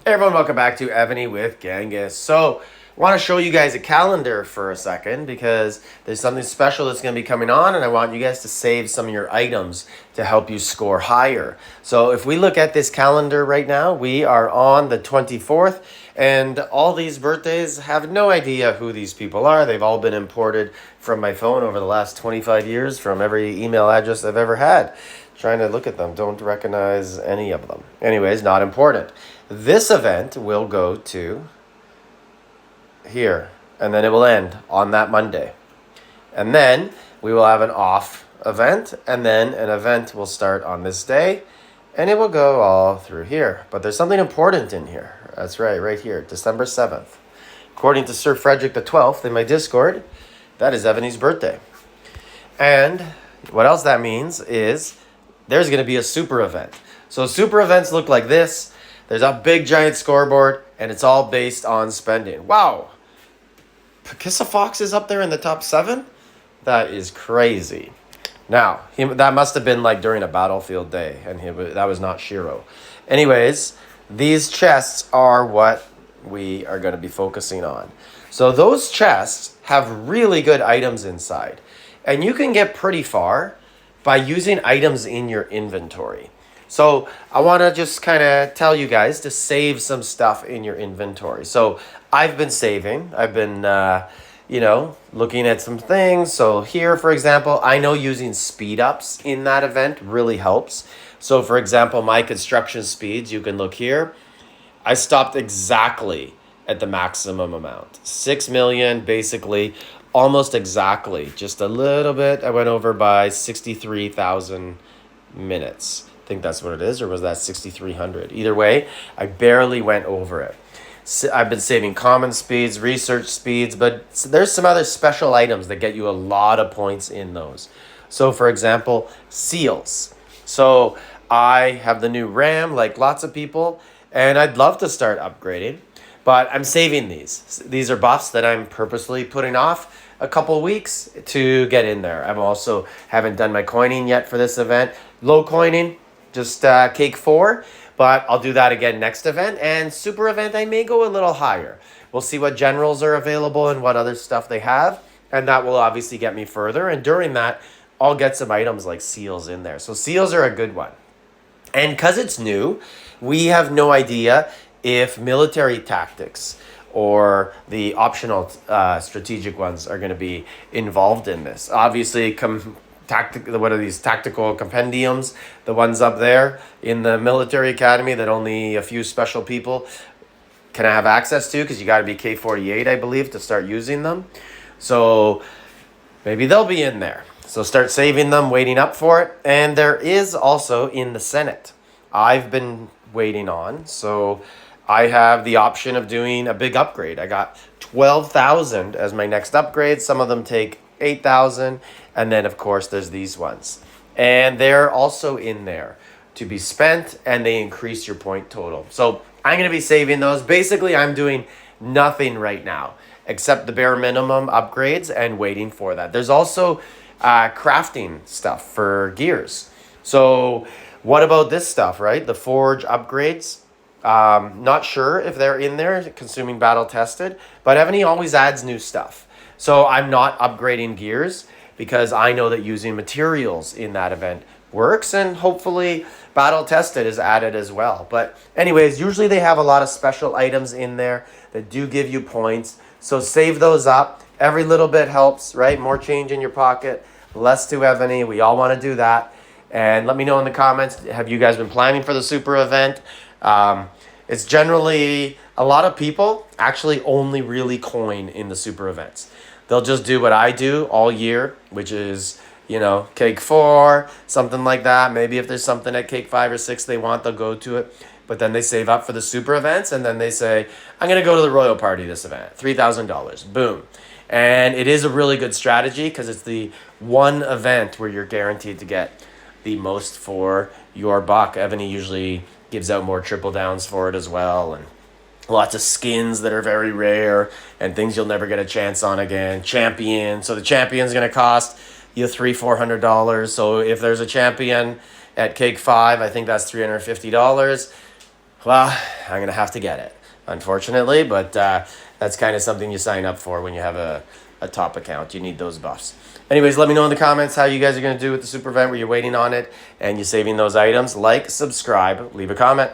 Hey everyone, welcome back to Evony with Genghis. So, I want to show you guys a calendar for a second because there's something special that's going to be coming on and I want you guys to save some of your items to help you score higher. So, if we look at this calendar right now, we are on the 24th and all these birthdays, have no idea who these people are. They've all been imported from my phone over the last 25 years from every email address I've ever had. Trying to look at them, don't recognize any of them. Anyways, not important. This event will go to here, and then it will end on that Monday. And then we will have an off event, and then an event will start on this day, and it will go all through here. But there's something important in here. That's right here, December 7th. According to Sir Frederick the 12th in my Discord, that is Evany's birthday. And what else that means is there's going to be a super event. So super events look like this. There's a big giant scoreboard, and it's all based on spending. Wow. Pakissa Fox is up there in the top 7? That is crazy. Now, that must have been like during a battlefield day, and that was not Shiro. Anyways, these chests are what we are going to be focusing on. So those chests have really good items inside, and you can get pretty far by using items in your inventory. So I want to just kind of tell you guys to save some stuff in your inventory. So I've been saving. I've been, looking at some things. So here, for example, I know using speed ups in that event really helps. So for example, my construction speeds, you can look here. I stopped exactly at the maximum amount. 6 million, basically, almost exactly. Just a little bit. I went over by 63,000 minutes. I think that's what it is, or was that 6,300? Either way, I barely went over it. I've been saving common speeds, research speeds, but there's some other special items that get you a lot of points in those. So for example, seals. So I have the new RAM, like lots of people, and I'd love to start upgrading, but I'm saving these. These are buffs that I'm purposely putting off a couple weeks to get in there. I'm also haven't done my coining yet for this event. Low coining, just cake 4, but I'll do that again next event. And super event, I may go a little higher. We'll see what generals are available and what other stuff they have, and that will obviously get me further. And during that, I'll get some items like seals in there. So seals are a good one. And because it's new, we have no idea if military tactics or the optional strategic ones are going to be involved in this. Obviously, what are these tactical compendiums, the ones up there in the military academy that only a few special people can have access to, because you got to be K48, I believe, to start using them. So maybe they'll be in there. So start saving them, waiting up for it. And there is also in the Senate, I've been waiting on. So I have the option of doing a big upgrade. I got 12,000 as my next upgrade. Some of them take 8,000. And then, of course, there's these ones. And they're also in there to be spent, and they increase your point total. So I'm going to be saving those. Basically, I'm doing nothing right now except the bare minimum upgrades and waiting for that. There's also crafting stuff for gears. So what about this stuff, right? The forge upgrades. Not sure if they're in there, consuming battle tested, but Evony always adds new stuff. So I'm not upgrading gears because I know that using materials in that event works, and hopefully battle tested is added as well. But anyways, usually they have a lot of special items in there that do give you points. So save those up. Every little bit helps, right? More change in your pocket, less to Evony. We all want to do that. And let me know in the comments, have you guys been planning for the super event? It's generally, a lot of people actually only really coin in the super events. They'll just do what I do all year, which is, cake 4, something like that. Maybe if there's something at cake 5 or 6 they want, they'll go to it. But then they save up for the super events, and then they say, I'm going to go to the royal party this event, $3,000. Boom. And it is a really good strategy because it's the one event where you're guaranteed to get the most for your buck. Evony usually gives out more triple downs for it as well, and lots of skins that are very rare and things you'll never get a chance on again. Champion. So the champion's going to cost you $300-$400. So if there's a champion at cake 5, I think that's $350. well, I'm going to have to get it, unfortunately. But that's kind of something you sign up for when you have a top account. You need those buffs. Anyways, let me know in the comments how you guys are going to do with the super event. Were you waiting on it and you saving those items? Like, subscribe, leave a comment.